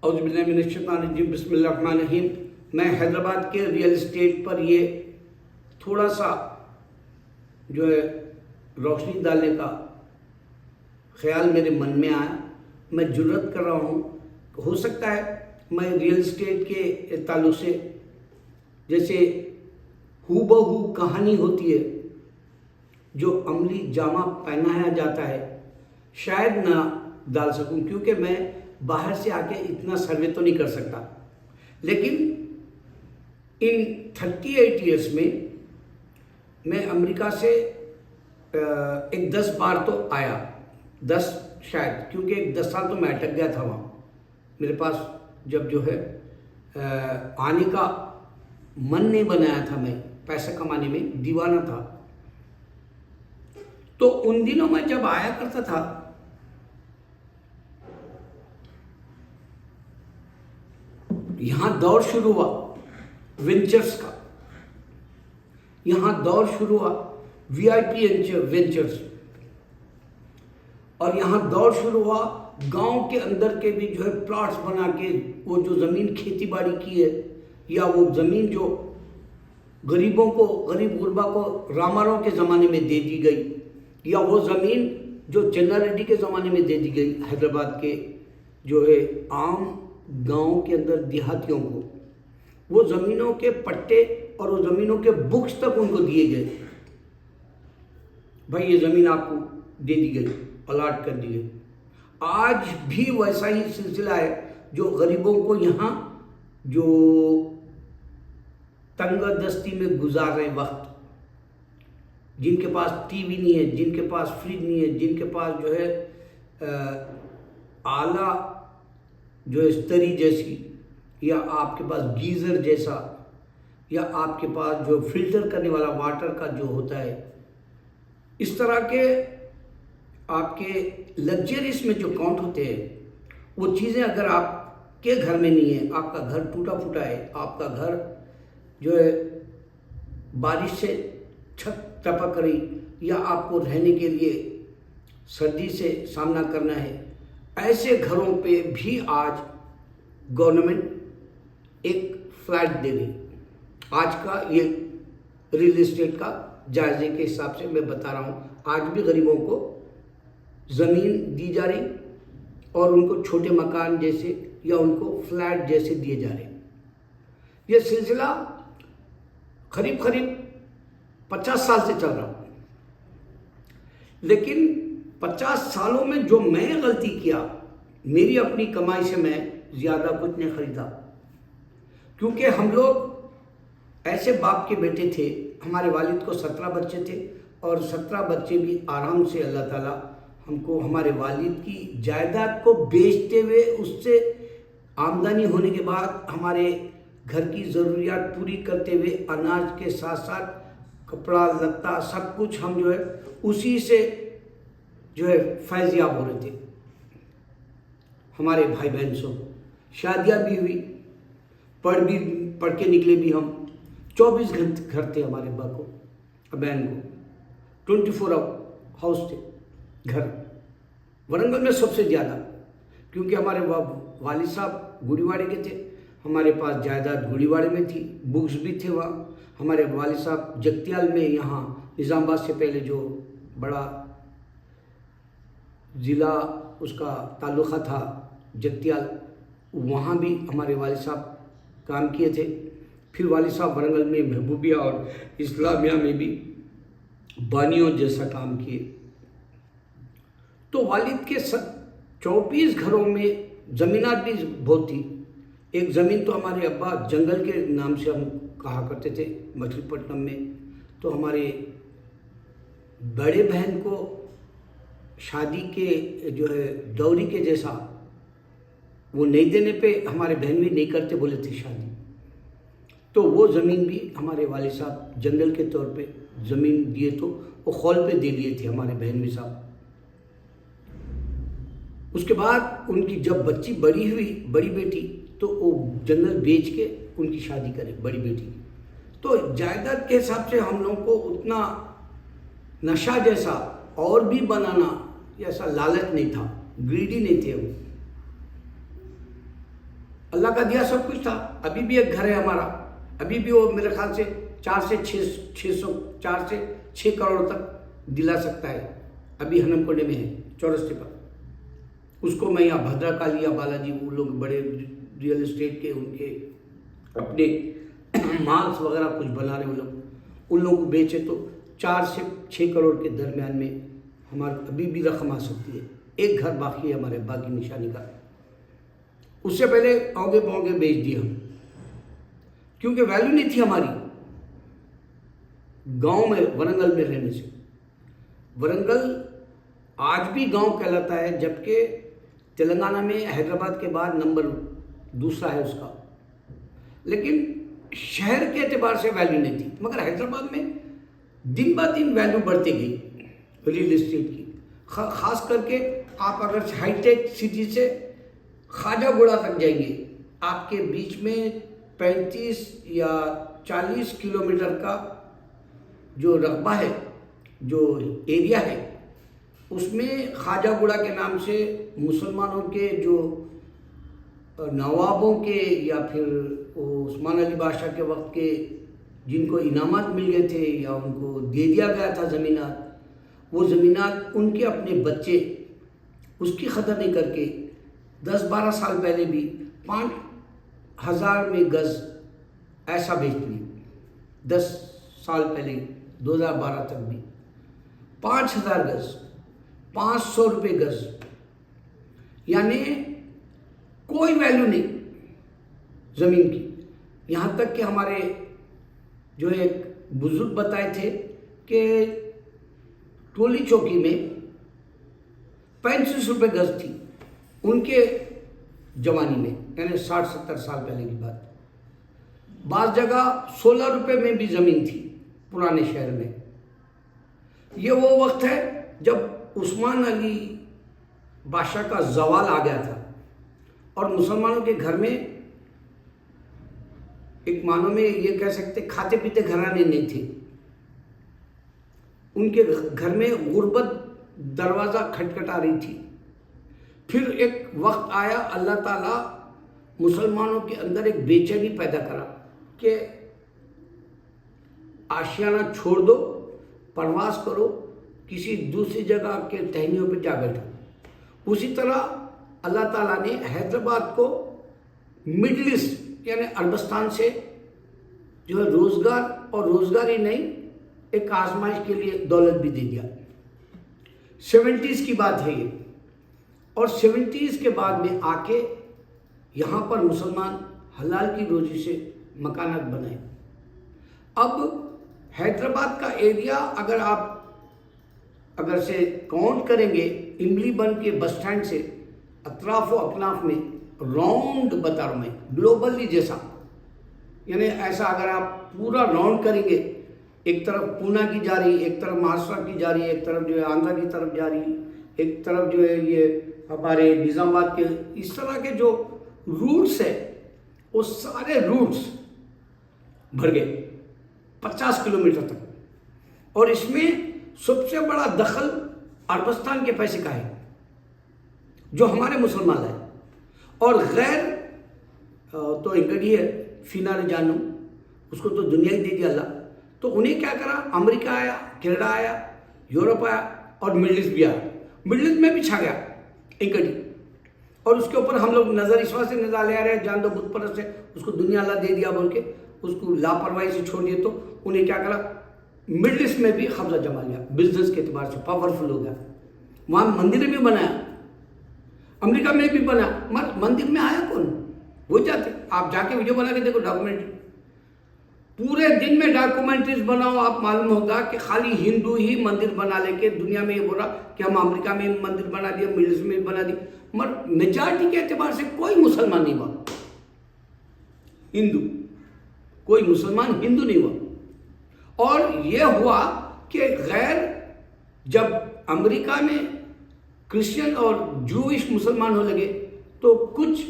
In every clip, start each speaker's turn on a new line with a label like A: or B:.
A: औज़ुबिल्लाहिमिनश्शैतानिर्रजीम बिस्मिल्लाहिर्रहमानिर्रहीम। मैं हैदराबाद के रियल इस्टेट पर ये थोड़ा सा जो है रोशनी डालने का ख्याल मेरे मन में आया। मैं जुर्रत कर रहा हूँ, हो सकता है मैं रियल इस्टेट के ताल्लुक से जैसे हूबहू कहानी होती है जो अमली जामा पहनाया जाता है, शायद ना डाल सकूं, क्योंकि मैं बाहर से आके इतना सर्वे तो नहीं कर सकता। लेकिन इन 38 ईयर्स में मैं अमेरिका से एक 10 बार तो आया, 10 शायद, क्योंकि 10 साल तो मैं अटक गया था वहाँ। मेरे पास जब जो है आने का मन नहीं बनाया था, मैं पैसा कमाने में दीवाना था। तो उन दिनों में जब आया करता था, यहां दौर शुरू हुआ वेंचर्स का, यहां दौर शुरू हुआ वीआईपी वेंचर्स, और यहां दौर शुरू हुआ गांव के अंदर के भी जो है प्लॉट्स बना के, वो जो जमीन खेती बाड़ी की है, या वो जमीन जो गरीबों को, गरीब गुरबा को रामाराव के ज़माने में दे दी गई, या वो ज़मीन जो चन्ना रेड्डी के ज़माने में दे दी गई हैदराबाद के जो है आम गांव के अंदर देहातियों को, वो ज़मीनों के पट्टे और वो ज़मीनों के बुक्स तक उनको दिए गए। भाई ये ज़मीन आपको दे दी गई, अलॉट कर दी गई। आज भी वैसा ही सिलसिला है, जो गरीबों को यहाँ जो तंगदस्ती में गुजार रहे वक्त, जिनके पास टीवी नहीं है, जिनके पास फ्रिज नहीं है, जिनके पास जो है आला जो है स्तरी जैसी, या आपके पास गीज़र जैसा, या आपके पास जो फिल्टर करने वाला वाटर का जो होता है, इस तरह के आपके लग्जरीज में जो काउंट होते हैं, वो चीज़ें अगर आपके घर में नहीं है, आपका घर टूटा फूटा है, आपका घर जो है बारिश से छत टपक रही, या आपको रहने के लिए सर्दी से सामना करना है, ऐसे घरों पे भी आज गवर्नमेंट एक फ्लैट दे रही। आज का ये रियल एस्टेट का जायजे के हिसाब से मैं बता रहा हूँ, आज भी गरीबों को ज़मीन दी जा रही, और उनको छोटे मकान जैसे या उनको फ्लैट जैसे दिए जा रहे। ये सिलसिला करीब 50 साल से चल रहा हूँ। लेकिन 50 सालों में जो मैंने गलती किया, मेरी अपनी कमाई से मैं ज़्यादा कुछ नहीं खरीदा, क्योंकि हम लोग ऐसे बाप के बेटे थे। हमारे वालिद को 17 बच्चे थे, और 17 बच्चे भी आराम से अल्लाह ताला हमको हमारे वालिद की जायदाद को बेचते हुए, उससे आमदनी होने के बाद हमारे घर की ज़रूरियात पूरी करते हुए, अनाज के साथ साथ कपड़ा लत्ता सब कुछ हम जो है उसी से जो है फैज़याब हो रहे थे। हमारे भाई बहन सब शादियाँ भी हुई, पढ़ के निकले भी हम। 24 घंटे घर थे हमारे अब्बा को, बहन को 24 हाउस थे घर। वरंगल में सबसे ज़्यादा, क्योंकि हमारे वालिद साहब गुड़ीवाड़े के थे, हमारे पास जायदाद गुड़ीवाड़े में थी, बुक्स भी थे वहाँ। हमारे वालिद साहब जगतियाल में, यहाँ निज़ामाबाद से पहले जो बड़ा ज़िला उसका ताल्लुक़ा था जगतियाल, वहाँ भी हमारे वालिद साहब काम किए थे। फिर वालिद साहब वरंगल में महबूबिया और इस्लामिया में भी बानियों जैसा काम किए। तो वालिद के 24 घरों में ज़मीनात भी बहुत थी। एक ज़मीन तो हमारे अब्बा जंगल के नाम से हम कहा करते थे मछलीपट्टनम में। तो हमारे बड़े बहन को शादी के जो है दौरी के जैसा वो नहीं देने पे हमारे बहन भी नहीं करते बोले थे शादी। तो वो ज़मीन भी हमारे वालिद साहब जंगल के तौर पे ज़मीन दिए, तो वो खौल पे दे दिए थे हमारे बहन भी साहब। उसके बाद उनकी जब बच्ची बड़ी हुई, बड़ी बेटी, तो वो जंगल बेच के उनकी शादी करे बड़ी बेटी की। तो जायदाद के हिसाब से हम लोगों को उतना नशा जैसा और भी बनाना ऐसा लालच नहीं था, ग्रीडी नहीं थे वो। अल्लाह का दिया सब कुछ था। अभी भी एक घर है हमारा, अभी भी वो मेरे ख्याल से 4 से 6 करोड़ तक दिला सकता है। अभी हनमकोंडे में है, चौरस्ते पर। उसको मैं यहाँ भद्रकाली या बालाजी, वो लोग बड़े रियल एस्टेट के उनके अपने माल्स वगैरह कुछ बना रहे, वो लोग उन लोगों को बेचे तो 4 से 6 करोड़ के दरमियान में हमारे अभी भी रकम आ सकती है। एक घर बाकी है हमारे बाकी निशानी का, उससे पहले औगे पौगे बेच दिए हम, क्योंकि वैल्यू नहीं थी हमारी गांव में, वरंगल में रहने से। वरंगल आज भी गांव कहलाता है, जबकि तेलंगाना में हैदराबाद के बाद नंबर दूसरा है उसका, लेकिन शहर के एतबार से वैल्यू नहीं थी। मगर हैदराबाद में दिन ब दिन वैल्यू बढ़ती गई रियल एस्टेट की। खास करके आप अगर हाईटेक सिटी से खाजागुड़ा तक जाएंगे, आपके बीच में 35 या 40 किलोमीटर का जो रकबा है, जो एरिया है, उसमें खाजागुड़ा के नाम से मुसलमानों के जो नवाबों के या फिर उस्मान अली बादशाह के वक्त के जिनको इनामात मिल गए थे या उनको दे दिया गया था ज़मीनात, वो ज़मीनात उनके अपने बच्चे उसकी कदर नहीं करके 10-12 साल पहले भी 5,000 में गज़ ऐसा बेच लिए। 10 साल पहले 2012 तक भी 5,000 गज़, 500 रुपये गज़, यानी कोई वैल्यू नहीं ज़मीन की। यहाँ तक कि हमारे जो एक बुजुर्ग बताए थे कि टोली चौकी में 35 रुपये गज़ थी उनके जवानी में, यानी 60-70 साल पहले की बात। बाज़ जगह 16 रुपये में भी ज़मीन थी पुराने शहर में। ये वो वक्त है जब उस्मान अली बादशाह का जवाल आ गया था और मुसलमानों के घर में एक मानो में ये कह सकते खाते पीते घराने नहीं थे। उनके घर में गुर्बत दरवाज़ा खटखटा रही थी। फिर एक वक्त आया, अल्लाह ताला मुसलमानों के अंदर एक बेचैनी पैदा करा कि आशियाना छोड़ दो, परवास करो, किसी दूसरी जगह के टहनियों पर जा बैठो। उसी तरह अल्लाह ताला ने हैदराबाद को मिडिल ईस्ट यानी अरबस्तान से जो है रोज़गार, और रोज़गार ही नहीं, एक आजमाइश के लिए दौलत भी दे दिया। 70s की बात है ये, और 70s के बाद में आके यहाँ पर मुसलमान हलाल की रोजी से मकानात बनाए। अब हैदराबाद का एरिया अगर से काउंट करेंगे, इमली बन के बस स्टैंड से अतराफ व अकनाफ में राउंड बता रहा हूँ मैं, ग्लोबली जैसा, यानी ऐसा अगर आप पूरा राउंड करेंगे, एक तरफ पूना की जा रही, एक तरफ महाराष्ट्र की जा रही, एक तरफ जो है आंध्रा की तरफ जा रही, एक तरफ जो है ये हमारे निज़ामाबाद के, इस तरह के जो रूट्स है वो सारे रूट्स भर गए 50 किलोमीटर तक। और इसमें सबसे बड़ा दखल अरबस्तान के पैसे का है जो हमारे मुसलमान है, और गैर तो इंगडी है फिनारे जानू, उसको तो दुनिया ही दे दिया अल्लाह। तो उन्हें क्या करा, अमेरिका आया, कनाडा आया, यूरोप आया और मिडिल ईस्ट भी आया। मिडिल ईस्ट में भी छा गया इंगडी, और उसके ऊपर हम लोग नज़र इस वजह से नजर ले आ रहे हैं, जान दो बुत परस्त है, उसको दुनिया अल्लाह दे दिया बोल के उसको लापरवाही से छोड़ दिए। तो उन्हें क्या करा, मिडिल ईस्ट में भी कब्जा जमा लिया, बिजनेस के एतबार से पावरफुल हो गया। वहाँ मंदिर भी बनाया, अमेरिका में भी बना, मगर मंदिर में आया कौन, वो जाते, आप जाके वीडियो बना के देखो, डॉक्यूमेंट्री, पूरे दिन में डॉक्यूमेंट्रीज बनाओ, आप मालूम होगा कि खाली हिंदू ही मंदिर बना लेके दुनिया में ये बोला कि हम अमेरिका में मंदिर बना दिया, मिडिल ईस्ट में बना दिया, मगर मेजॉरिटी के एतबार से कोई मुसलमान नहीं हुआ हिंदू, कोई मुसलमान हिंदू नहीं हुआ। और ये हुआ कि गैर, जब अमेरिका में क्रिश्चियन और जूइश मुसलमान होने लगे तो कुछ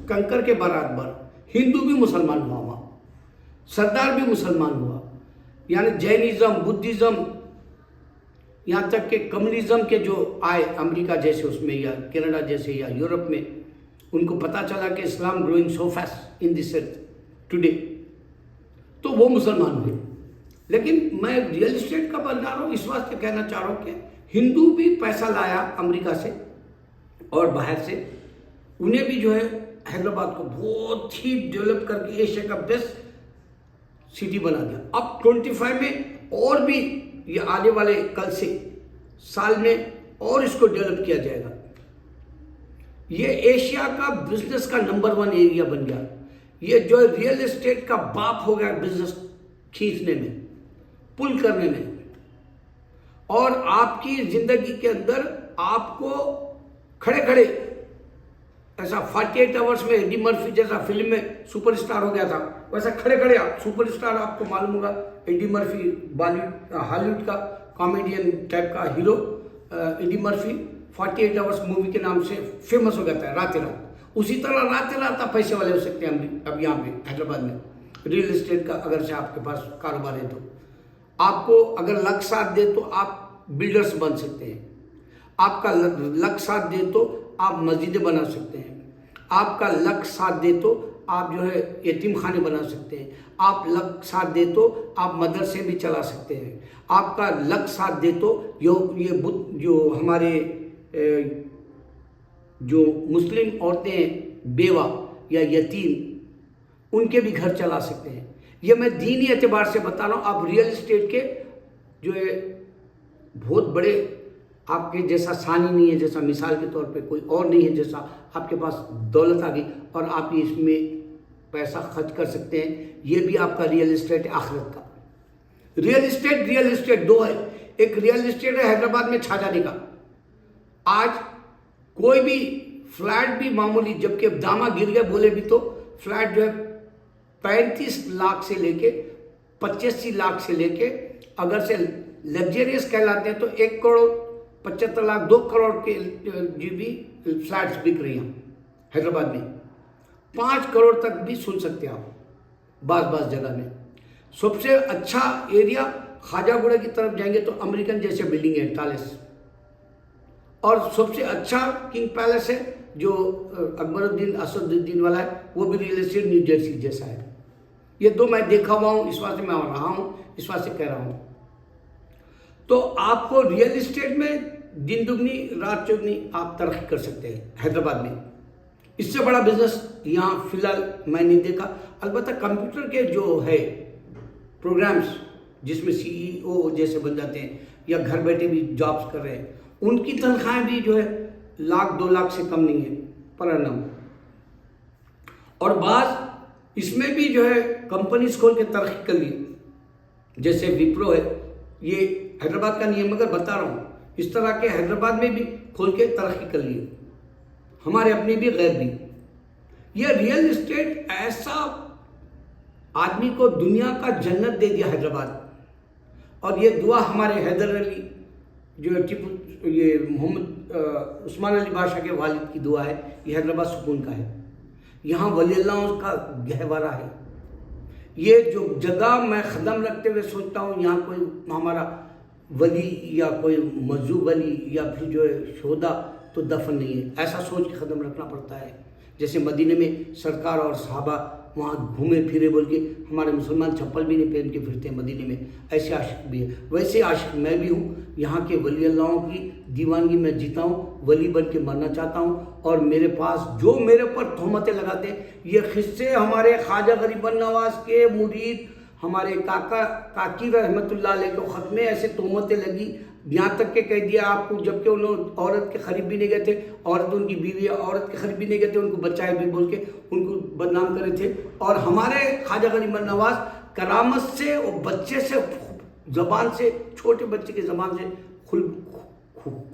A: कंकर के बराबर हिंदू भी मुसलमान हुआ, सरदार भी मुसलमान हुआ, यानी जैनिज्म, बुद्धिज़्म, यहाँ तक कि कम्युनिज्म के जो आए अमेरिका जैसे उसमें या कनाडा जैसे या यूरोप में, उनको पता चला कि Islam growing so fast in this earth today, तो वो मुसलमान हुए। लेकिन मैं रियल इस्टेट का बता रहा हूँ, इस वास्ते कहना चाह रहा हूँ कि हिंदू भी पैसा लाया अमेरिका से और बाहर से, उन्हें भी जो है हैदराबाद को बहुत ही डेवलप करके एशिया का बेस्ट सिटी बना दिया। अब 25 में और भी ये आने वाले कल से साल में और इसको डेवलप किया जाएगा। ये एशिया का बिजनेस का नंबर 1 एरिया बन गया। ये जो रियल एस्टेट का बाप हो गया बिजनेस खींचने में, पुल करने में, और आपकी जिंदगी के अंदर आपको खड़े खड़े ऐसा 48 आवर्स में एडी मर्फी जैसा फिल्म में सुपरस्टार हो गया था, वैसा खड़े खड़े आप सुपरस्टार, आपको मालूम होगा एडी मर्फी बॉलीवुड हॉलीवुड का कॉमेडियन टाइप का hero Eddie Murphy 48 hours movie के नाम से फेमस हो गया था रातें रात। उसी तरह रातें रात आप पैसे वाले हो सकते हैं अब यहाँ पे हैदराबाद में रियल एस्टेट का अगर से आपके पास कारोबार है तो। आपको अगर लक साथ दे तो आप बिल्डर्स बन सकते हैं, आपका लक साथ दे तो आप मस्जिदें बना सकते हैं, आपका लक साथ दे तो आप जो है यतीम खाने बना सकते हैं, आप लक साथ दे तो आप मदरसे भी चला सकते हैं, आपका लक साथ दे तो ये जो हमारे जो मुस्लिम औरतें हैं बेवा या यतीम, उनके भी घर चला सकते हैं। ये मैं दीनी एतबार से बता रहा हूँ। आप रियल एस्टेट के जो है बहुत बड़े आपके जैसा सानी नहीं है, जैसा मिसाल के तौर पे कोई और नहीं है, जैसा आपके पास दौलत आ गई और आप इसमें पैसा खर्च कर सकते हैं। ये भी आपका रियल एस्टेट है आखिरत का। रियल एस्टेट 2 है। एक रियल एस्टेट है हैदराबाद में छा जाने का। आज कोई भी फ्लैट भी मामूली, जबकि दामा गिर गए बोले भी तो फ्लैट जो है 35 लाख से लेके 85 लाख से लेके अगर से लग्जरियस कहलाते हैं तो 1 करोड़ 75 लाख 2 करोड़ के जी भी फ्लैट्स बिक रही हैं हैदराबाद में। 5 करोड़ तक भी सुन सकते हैं आप बास जगह में। सबसे अच्छा एरिया खाजागुड़ा की तरफ जाएंगे तो अमेरिकन जैसे बिल्डिंग है टालेस, और सबसे अच्छा किंग पैलेस है जो अकबरुद्दीन असदुद्दीन वाला है, वो भी रियल एस्टेट न्यू जर्सी जैसा है। ये 2 मैं देखा हुआ हूँ, इस वास्ते मैं रहा हूँ, इस वास्ते कह रहा हूँ। तो आपको रियल एस्टेट में दिन दुगनी रात चौगनी आप तरक्की कर सकते हैं हैदराबाद में। इससे बड़ा बिजनेस यहाँ फिलहाल मैं नहीं देखा। अलबत्ता कंप्यूटर के जो है प्रोग्राम्स जिसमें CEO जैसे बन जाते हैं या घर बैठे भी जॉब्स कर रहे हैं, उनकी तनख्वाहें भी जो है 1 लाख 2 लाख से कम नहीं है पर annum। और बाज इसमें भी जो है कंपनीज खोल के तरक्की कर ली, जैसे विप्रो है। ये हैदराबाद का नियम अगर बता रहा हूँ, इस तरह के हैदराबाद में भी खोल के तरक्की कर लिए, हमारे अपने भी गैर भी। ये रियल एस्टेट ऐसा आदमी को दुनिया का जन्नत दे दिया हैदराबाद। और ये दुआ हमारे हैदर अली जो ये मोहम्मद उस्मान अली बादशाह के वालिद की दुआ है। ये हैदराबाद सुकून का है, यहाँ वलील्लाहों का गहवारा है। ये जो जगह मैं कदम रखते हुए सोचता हूँ यहाँ कोई हमारा वली या कोई मजूब वली या फिर जो है शोदा तो दफन नहीं है, ऐसा सोच के कदम रखना पड़ता है। जैसे मदीने में सरकार और सहाबा वहाँ घूमे फिरे बोल के हमारे मुसलमान चप्पल भी नहीं पहन के फिरते हैं मदीने में, ऐसे आशिक भी है। वैसे आशिक मैं भी हूँ, यहाँ के वली अल्लाहों की दीवानगी में जीता हूँ, वली बन के मरना चाहता हूँ। और मेरे पास जो मेरे पर तोहमतें लगाते हैं, ये किस्से हमारे ख्वाजा गरीबन नवाज के मुरीद हमारे काकी रहमतुल्लाह अलैह को ख़त में ऐसे तोहमतें लगी, यहाँ तक के कह दिया आपको, जबकि उन्होंने औरत के करीब भी नहीं गए थे, औरत उनकी बीवी औरत के करीब भी नहीं गए थे, उनको बचाए भी बोल के उनको बदनाम करे थे। और हमारे ख्वाजा गरीबन नवाज करामत से और बच्चे से ज़बान से, छोटे बच्चे की ज़बान से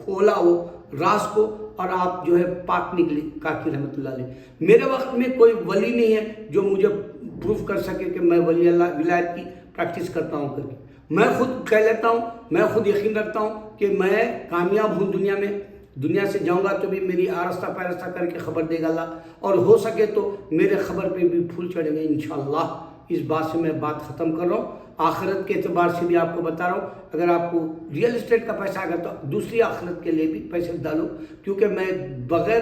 A: खोला वो राज को, और आप जो है पाक निकली काकी रहमतुल्लाह अलैह। मेरे वक्त में कोई वली नहीं है जो मुझे प्रूफ कर सके कि मैं वली अल्लाह विलायत की प्रैक्टिस करता हूँ करके। मैं खुद कह लेता हूँ, मैं खुद यकीन रखता हूँ कि मैं कामयाब हूँ दुनिया में। दुनिया से जाऊँगा तो भी मेरी आरस्ता पैरस्ता करके ख़बर देगा अल्लाह, और हो सके तो मेरे ख़बर पे भी फूल चढ़ेंगे इंशाअल्लाह। इस बात से मैं बात ख़त्म कर रहा हूँ। आखिरत के एतबार से भी आपको बता रहा हूँ, अगर आपको रियल एस्टेट का पैसा आएगा तो दूसरी आखिरत के लिए भी पैसे डालो, क्योंकि मैं बग़ैर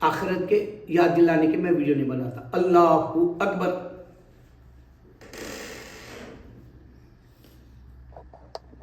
A: आखिरत के याद दिलाने के मैं वीडियो नहीं बनाता। अल्लाह अकबर।